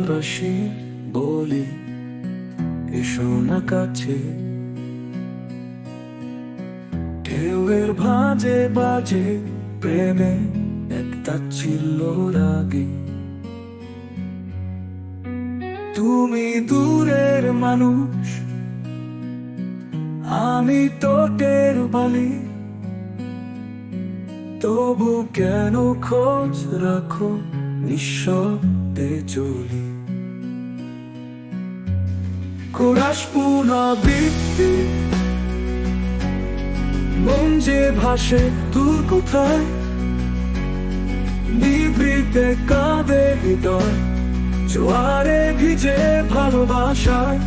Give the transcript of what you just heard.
ভালোবাসি বলি এসো না কাছে, ঢেউয়ের ভাঁজে বাজে প্রেমে একটা ছিল রাগে। তুমি দূরের মানুষ, আমি তো টের পাই, তবু কেন খোঁজ রাখো, নিঃশব্দে চলি। কোরাস পুনরাবৃত্তি, মন যে ভাসে দূর কোথায়, নিভৃতে কাঁদে হৃদয়, জোয়ারে ভিজে ভালোবাসায়।